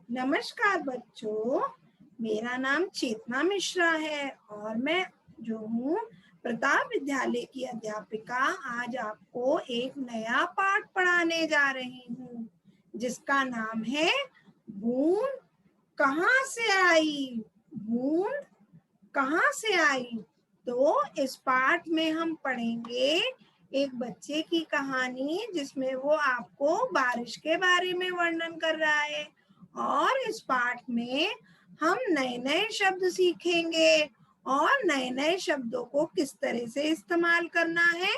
नमस्कार बच्चों, मेरा नाम चेतना मिश्रा है और मैं जो हूँ प्रताप विद्यालय की अध्यापिका आज आपको एक नया पाठ पढ़ाने जा रही हूँ जिसका नाम है बूंद कहाँ से आई। बूंद कहाँ से आई। तो इस पाठ में हम पढ़ेंगे एक बच्चे की कहानी जिसमें वो आपको बारिश के बारे में वर्णन कर रहा है और इस पाठ में हम नए नए शब्द सीखेंगे और नए नए शब्दों को किस तरह से इस्तेमाल करना है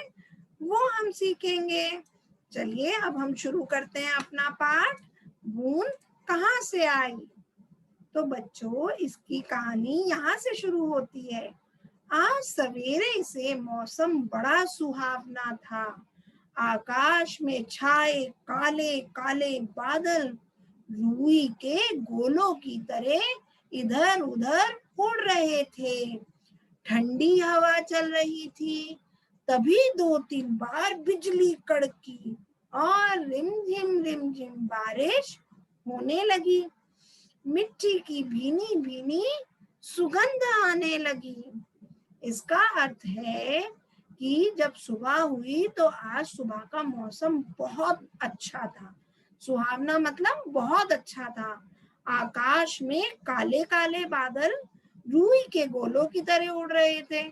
वो हम सीखेंगे। चलिए अब हम शुरू करते हैं अपना पाठ। बूंद कहाँ से आई। तो बच्चों इसकी कहानी यहाँ से शुरू होती है। आज सवेरे से मौसम बड़ा सुहावना था। आकाश में छाए काले काले बादल रुई के गोलों की तरह इधर उधर उड़ रहे थे। ठंडी हवा चल रही थी। तभी 2-3 बार बिजली कड़की और रिमझिम बारिश होने लगी। मिट्टी की भीनी भीनी सुगंध आने लगी। इसका अर्थ है कि जब सुबह हुई तो आज सुबह का मौसम बहुत अच्छा था। सुहावना मतलब बहुत अच्छा था। आकाश में काले काले बादल रूई के गोलों की तरह उड़ रहे थे।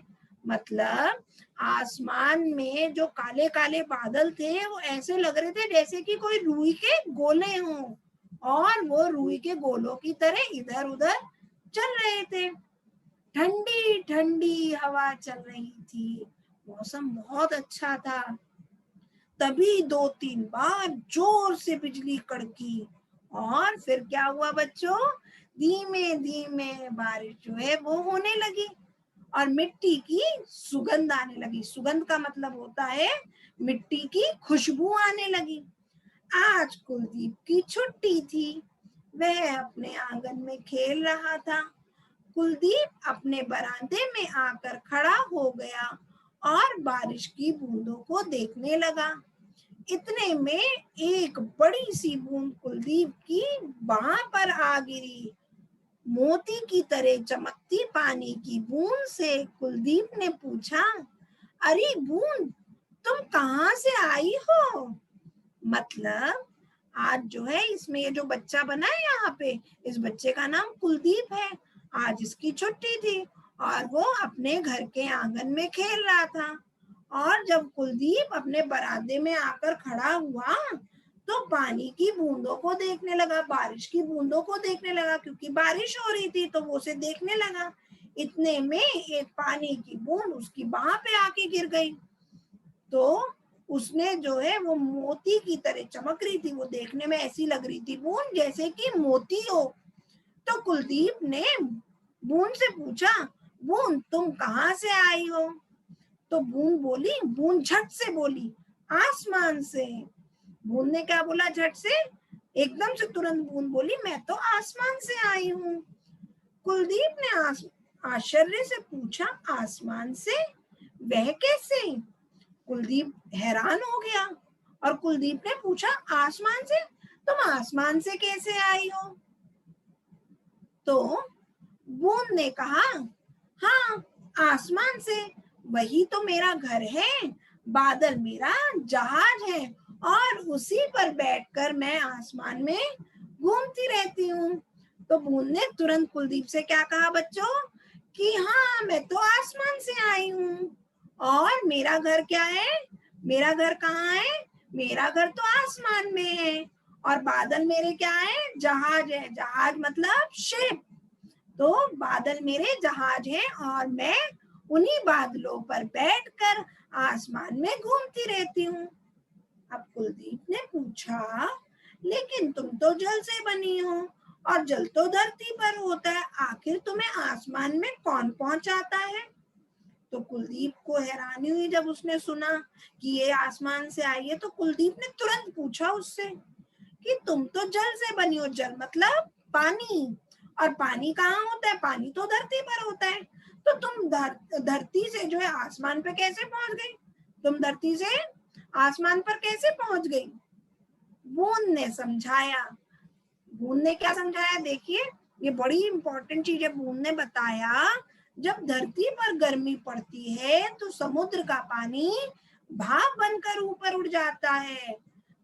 मतलब आसमान में जो काले काले बादल थे वो ऐसे लग रहे थे जैसे कि कोई रूई के गोले हों और वो रूई के गोलों की तरह इधर उधर चल रहे थे। ठंडी ठंडी हवा चल रही थी। मौसम बहुत अच्छा था। तभी 2-3 बार जोर से बिजली कड़की और फिर क्या हुआ बच्चों, धीमे धीमे बारिश जो है वो होने लगी और मिट्टी की सुगंध आने लगी। सुगंध का मतलब होता है मिट्टी की खुशबू आने लगी। आज कुलदीप की छुट्टी थी। वह अपने आंगन में खेल रहा था। कुलदीप अपने बरामदे में आकर खड़ा हो गया और बारिश की बूंदों को देखने लगा। इतने में एक बड़ी सी बूंद कुलदीप की बाह पर आ गिरी। मोती की तरह चमकती पानी की बूंद से कुलदीप ने पूछा, अरे बूंद, तुम कहाँ से आई हो। मतलब आज जो है इसमें ये जो बच्चा बना है यहाँ पे, इस बच्चे का नाम कुलदीप है। आज इसकी छुट्टी थी और वो अपने घर के आंगन में खेल रहा था और जब कुलदीप अपने बरामदे में आकर खड़ा हुआ तो पानी की बूंदों को देखने लगा, बारिश की बूंदों को देखने लगा क्योंकि बारिश हो रही थी तो वो उसे देखने लगा। इतने में एक पानी की बूंद उसकी बाह पे आके गिर गई। तो उसने जो है वो मोती की तरह चमक रही थी। वो देखने में ऐसी लग रही थी बूंद जैसे कि मोती हो। तो कुलदीप ने बूंद से पूछा, बूंद तुम कहाँ से आई हो। तो बूंद झट से बोली, आसमान से। बूंद ने क्या बोला झट से, एकदम से तुरंत बूंद बोली, मैं तो आसमान से आई हूँ। कुलदीप ने आश्चर्य से पूछा, आसमान से, वह कैसे। कुलदीप हैरान हो गया और कुलदीप ने पूछा, आसमान से, तुम आसमान से कैसे आई हो। तो बूंद ने कहा, हाँ आसमान से, वही तो मेरा घर है। बादल मेरा जहाज है और उसी पर बैठकर मैं आसमान में घूमती रहती हूँ। तो बूंद ने तुरंत कुलदीप से क्या कहा बच्चों, कि हाँ मैं तो आसमान से आई हूँ और मेरा घर क्या है, मेरा घर कहाँ है, मेरा घर तो आसमान में है और बादल मेरे क्या है, जहाज है। जहाज मतलब शिप। तो बादल मेरे जहाज हैं और मैं उन्हीं बादलों पर बैठकर आसमान में घूमती रहती हूँ। अब कुलदीप ने पूछा, लेकिन तुम तो जल से बनी हो और जल तो धरती पर होता है, आखिर तुम्हें आसमान में कौन पहुंचाता है। तो कुलदीप को हैरानी हुई जब उसने सुना कि ये आसमान से आई है। तो कुलदीप ने तुरंत पूछा उससे कि तुम तो जल से बनी हो, जल मतलब पानी, और पानी कहाँ होता है, पानी तो धरती पर होता है। तो तुम धरती से जो है आसमान पे कैसे पहुंच गई, तुम धरती से आसमान पर कैसे पहुंच गई। बूंद ने समझाया, बूंद ने क्या समझाया, देखिए ये बड़ी इंपॉर्टेंट चीज है। बूंद ने बताया जब धरती पर गर्मी पड़ती है तो समुद्र का पानी भाप बनकर ऊपर उड़ जाता है।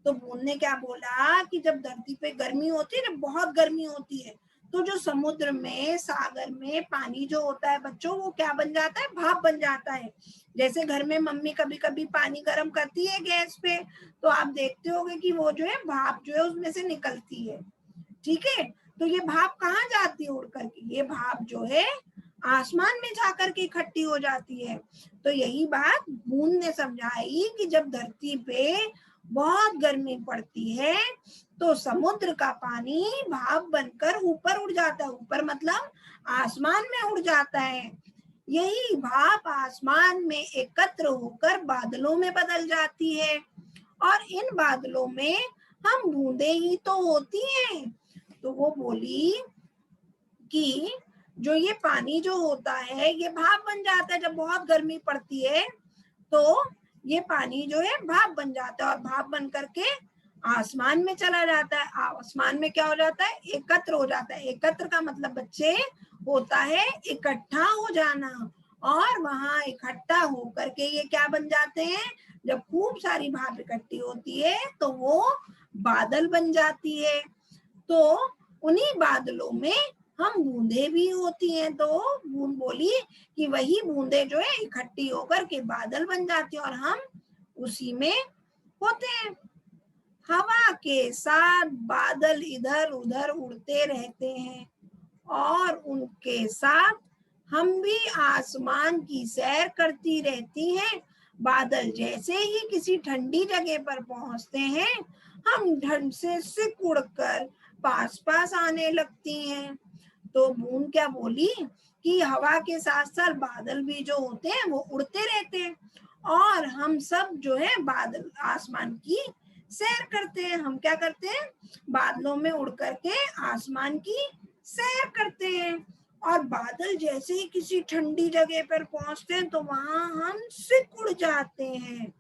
तो बूंद ने क्या बोला कि जब धरती पे गर्मी होती है, जब बहुत गर्मी होती है, तो जो समुद्र में, सागर में पानी जो होता है बच्चों, वो क्या बन जाता है, भाप बन जाता है। जैसे घर में मम्मी कभी कभी पानी गर्म करती है गैस पे, तो आप देखते होंगे कि वो जो है भाप जो है उसमें से निकलती है, ठीक है। तो ये भाप कहाँ जाती है उड़ करके, ये भाप जो है आसमान में जाकर के इकट्ठी हो जाती है। तो यही बात बूंद ने समझाई कि जब धरती पे बहुत गर्मी पड़ती है तो समुद्र का पानी भाप बनकर ऊपर उड़ जाता है, ऊपर मतलब आसमान में उड़ जाता है। यही भाप आसमान में एकत्र होकर बादलों में बदल जाती है और इन बादलों में हम बूंदे ही तो होती हैं। तो वो बोली कि जो ये पानी जो होता है ये भाप बन जाता है, जब बहुत गर्मी पड़ती है तो ये पानी जो है भाप बन जाता है और भाप बन करके आसमान में चला जाता है। आसमान में क्या हो जाता है, एकत्र हो जाता है। एकत्र का मतलब बच्चे होता है इकट्ठा हो जाना, और वहां इकट्ठा होकर के ये क्या बन जाते हैं, जब खूब सारी भाप इकट्ठी होती है तो वो बादल बन जाती है। तो उन्हीं बादलों में हम बूंदे भी होती हैं। तो बूंद बोली कि वही बूंदे जो है इकट्ठी होकर के बादल बन जाती है और हम उसी में होते हैं। हवा के साथ बादल इधर उधर उड़ते रहते हैं और उनके साथ हम भी आसमान की सैर करती रहती हैं। बादल जैसे ही किसी ठंडी जगह पर पहुंचते हैं, हम ठंड से सिकुड़ कर पास पास आने लगती हैं। तो बूंद क्या बोली कि हवा के साथ साथ बादल भी जो होते हैं वो उड़ते रहते हैं और हम सब जो है बादल आसमान की सैर करते हैं। हम क्या करते हैं, बादलों में उड़ करके आसमान की सैर करते हैं। और बादल जैसे ही किसी ठंडी जगह पर पहुंचते हैं तो वहां हम सिकुड़ जाते हैं,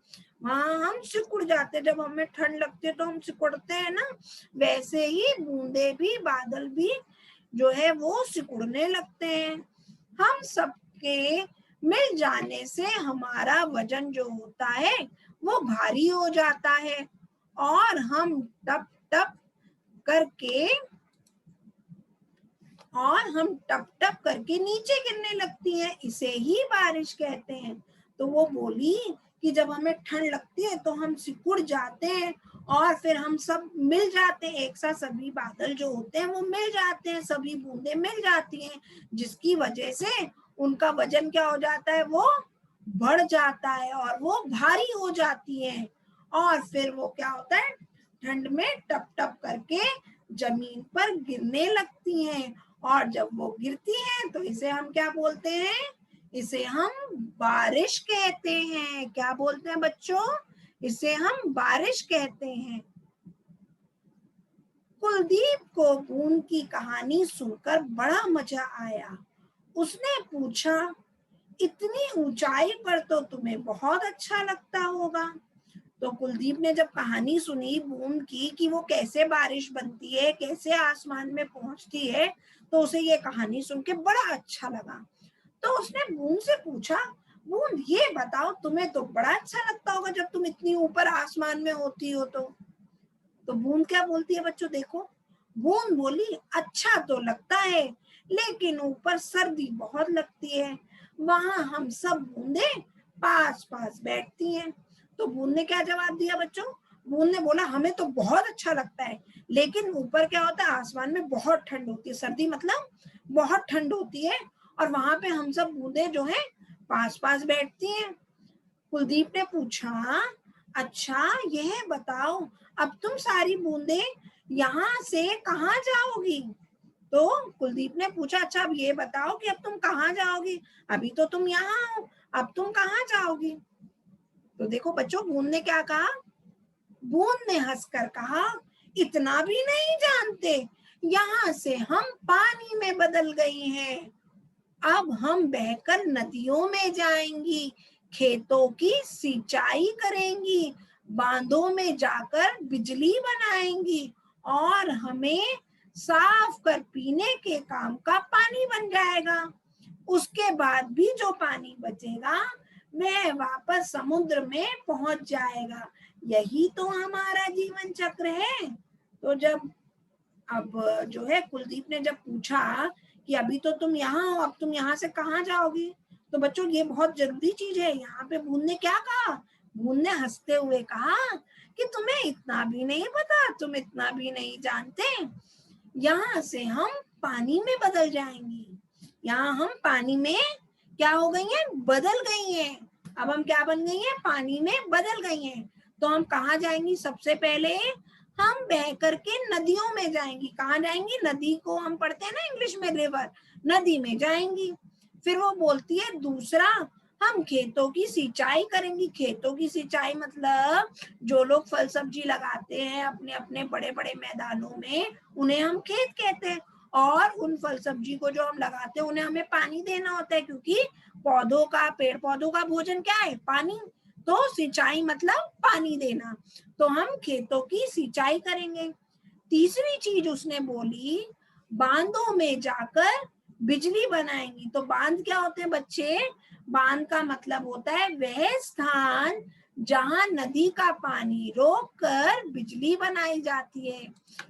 वहां हम सिकुड़ जाते हैं। जब हमें ठंड लगती है तो हम सिकुड़ते हैं ना, वैसे ही बूंदे भी, बादल भी जो है वो सिकुड़ने लगते हैं। हम सबके मिल जाने से हमारा वजन जो होता है वो भारी हो जाता है और हम टप टप करके नीचे गिरने लगती हैं, इसे ही बारिश कहते हैं। तो वो बोली कि जब हमें ठंड लगती है तो हम सिकुड़ जाते हैं और फिर हम सब मिल जाते हैं एक साथ, सभी बादल जो होते हैं वो मिल जाते हैं, सभी बूंदे मिल जाती हैं, जिसकी वजह से उनका वजन क्या हो जाता है, वो बढ़ जाता है और वो भारी हो जाती है। और फिर वो क्या होता है, ठंड में टप टप करके जमीन पर गिरने लगती हैं। और जब वो गिरती हैं तो इसे हम क्या बोलते हैं, इसे हम बारिश कहते हैं। क्या बोलते हैं बच्चों, इसे हम बारिश कहते हैं। कुलदीप को बूंद की कहानी सुनकर बड़ा मजा आया। उसने पूछा, इतनी ऊंचाई पर तो तुम्हें बहुत अच्छा लगता होगा। तो कुलदीप ने जब कहानी सुनी बूंद की कि वो कैसे बारिश बनती है, कैसे आसमान में पहुंचती है, तो उसे ये कहानी सुन के बड़ा अच्छा लगा। तो उसने बूंद से पूछा, बूंद ये बताओ, तुम्हें तो बड़ा अच्छा लगता होगा जब तुम इतनी ऊपर आसमान में होती हो। तो बूंद क्या बोलती है बच्चों, देखो बूंद बोली, अच्छा तो लगता है लेकिन ऊपर सर्दी बहुत लगती है, वहां हम सब बूंदे पास पास बैठती हैं। तो बूंद ने क्या जवाब दिया बच्चों, बूंद ने बोला, हमें तो बहुत अच्छा लगता है लेकिन ऊपर क्या होता है, आसमान में बहुत ठंड होती है, सर्दी मतलब बहुत ठंड होती है और वहां पे हम सब बूंदे जो है पास पास बैठती हैं। कुलदीप ने पूछा, अच्छा यह बताओ, अब तुम सारी बूंदे यहाँ से कहाँ जाओगी। तो कुलदीप ने पूछा, अच्छा अब ये बताओ कि अब तुम कहाँ जाओगी, अभी तो तुम यहाँ हो, अब तुम कहाँ जाओगी। तो देखो बच्चों बूंद ने क्या कहा, बूंद ने हंसकर कहा, इतना भी नहीं जानते, यहाँ से हम पानी में बदल गई हैं, अब हम बहकर नदियों में जाएंगी, खेतों की सिंचाई करेंगी, बांधों में जाकर बिजली बनाएंगी और हमें साफ कर पीने के काम का पानी बन जाएगा। उसके बाद भी जो पानी बचेगा वह वापस समुद्र में पहुंच जाएगा। यही तो हमारा जीवन चक्र है। तो जब अब जो है कुलदीप ने जब पूछा कि अभी तो तुम यहाँ हो, अब तुम यहाँ से कहाँ जाओगी, तो बच्चों ये बहुत जरूरी चीज है। यहाँ पे बूंद ने क्या कहा? बूंद ने हंसते हुए कहा कि तुम्हें इतना भी नहीं पता, तुम इतना भी नहीं जानते, यहाँ से हम पानी में बदल जाएंगे। यहाँ हम पानी में क्या हो गई हैं? बदल गई हैं। अब हम क्या बन गई हैं? पानी में बदल गई हैं। तो हम कहाँ जाएंगी? सबसे पहले हम बह करके नदियों में जाएंगी। कहाँ जाएंगी? नदी को हम पढ़ते हैं ना इंग्लिश में रिवर, नदी में जाएंगी। फिर वो बोलती है दूसरा, हम खेतों की सिंचाई करेंगी। खेतों की सिंचाई मतलब जो लोग फल सब्जी लगाते हैं अपने अपने बड़े बड़े मैदानों में, उन्हें हम खेत कहते हैं। और उन फल सब्जी को जो हम लगाते हैं उन्हें हमें पानी देना होता है, क्योंकि पौधों का, पेड़ पौधों का भोजन क्या है? पानी। तो सिंचाई मतलब पानी देना। तो हम खेतों की सिंचाई करेंगे। तीसरी चीज उसने बोली, बांधों में जाकर बिजली बनाएंगी। तो बांध क्या होते हैं बच्चे? बांध का मतलब होता है वह स्थान जहां नदी का पानी रोक कर बिजली बनाई जाती है।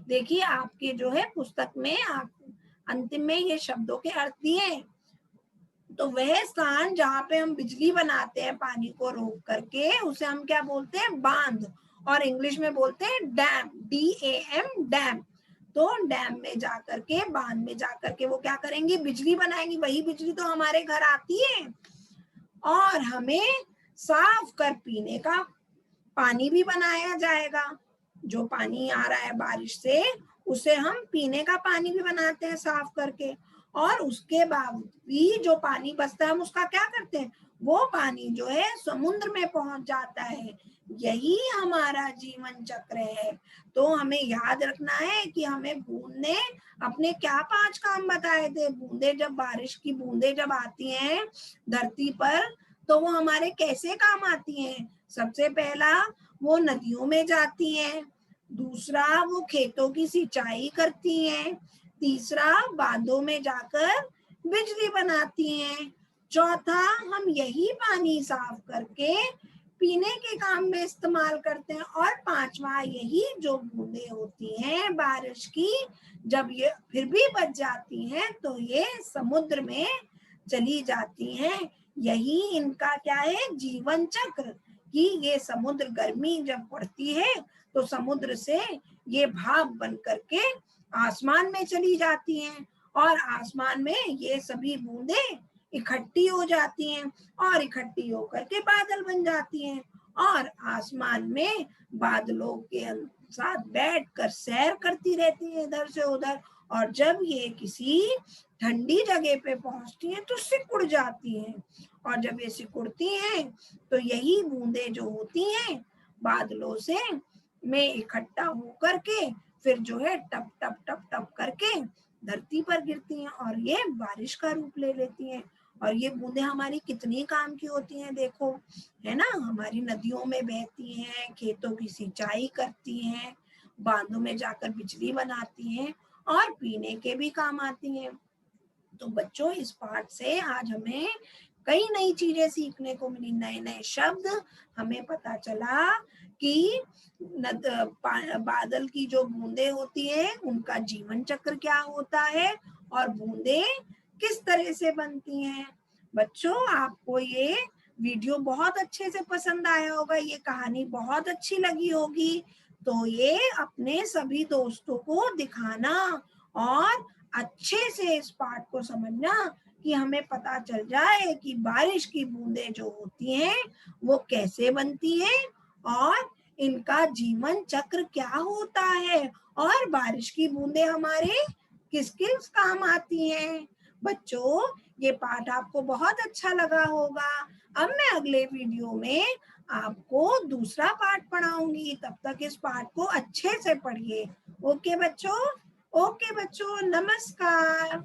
देखिए आपके जो है पुस्तक में आप अंतिम में ये शब्दों के अर्थ दिए। तो वह स्थान जहाँ पे हम बिजली बनाते हैं पानी को रोक करके, उसे हम क्या बोलते हैं? बांध। और इंग्लिश में बोलते हैं डैम, DAM, डैम। तो डैम में जाकर के, बांध में जाकर के वो क्या करेंगी? बिजली बनाएंगी। वही बिजली तो हमारे घर आती है और हमें साफ कर पीने का पानी भी बनाया जाएगा। जो पानी आ रहा है बारिश से, उसे हम पीने का पानी भी बनाते हैं साफ करके। और उसके बाद भी जो पानी बचता है हम उसका क्या करते हैं? वो पानी जो है समुद्र में पहुंच जाता है। यही हमारा जीवन चक्र है। तो हमें याद रखना है कि हमें बूंद ने अपने क्या 5 काम बताए थे। बूंदे जब, बारिश की बूंदे जब आती हैं धरती पर, तो वो हमारे कैसे काम आती हैं? सबसे पहला, वो नदियों में जाती हैं। दूसरा, वो खेतों की सिंचाई करती हैं। तीसरा, बांधों में जाकर बिजली बनाती हैं। चौथा, हम यही पानी साफ करके पीने के काम में इस्तेमाल करते हैं। और पांचवा, यही जो बूंदें होती हैं बारिश की, जब ये फिर भी बच जाती हैं तो ये समुद्र में चली जाती हैं। यही इनका क्या है? जीवन चक्र। कि ये समुद्र गर्मी जब पड़ती है तो समुद्र से ये भाप बन करके आसमान में चली जाती हैं और आसमान में ये सभी बूंदें इकट्ठी हो जाती हैं और इकट्ठी होकर के बादल बन जाती हैं और आसमान में बादलों के साथ बैठकर सैर करती रहती हैं इधर से उधर। और जब ये किसी ठंडी जगह पे पहुंचती हैं तो सिकुड़ जाती हैं। और जब ये सिकुड़ती हैं तो यही बूंदें जो होती हैं बादलों से में इकट्ठा होकर के फिर जो है टप टप टप टप करके धरती पर गिरती हैं और ये बारिश का रूप ले लेती हैं। और ये बूंदें हमारी कितनी काम की होती हैं देखो, है ना? हमारी नदियों में बहती हैं, खेतों की सिंचाई करती हैं, बांधों में जाकर बिजली बनाती हैं और पीने के भी काम आती हैं। तो बच्चों, इस पाठ से आज हमें कई नई चीजें सीखने को मिली, नए नए शब्द हमें पता चला कि बादल की जो बूंदें होती हैं उनका जीवन चक्र क्या होता है और बूंदें किस तरह से बनती हैं। बच्चों, आपको ये वीडियो बहुत अच्छे से पसंद आया होगा, ये कहानी बहुत अच्छी लगी होगी। तो ये अपने सभी दोस्तों को दिखाना और अच्छे से इस पाठ को समझना कि हमें पता चल जाए कि बारिश की बूंदें जो होती हैं वो कैसे बनती हैं और इनका जीवन चक्र क्या होता है और बारिश की बूंदें हमारे किस किस काम आती हैं। बच्चों, ये पाठ आपको बहुत अच्छा लगा होगा। अब मैं अगले वीडियो में आपको दूसरा पाठ पढ़ाऊंगी। तब तक इस पाठ को अच्छे से पढ़िए। ओके बच्चों, नमस्कार।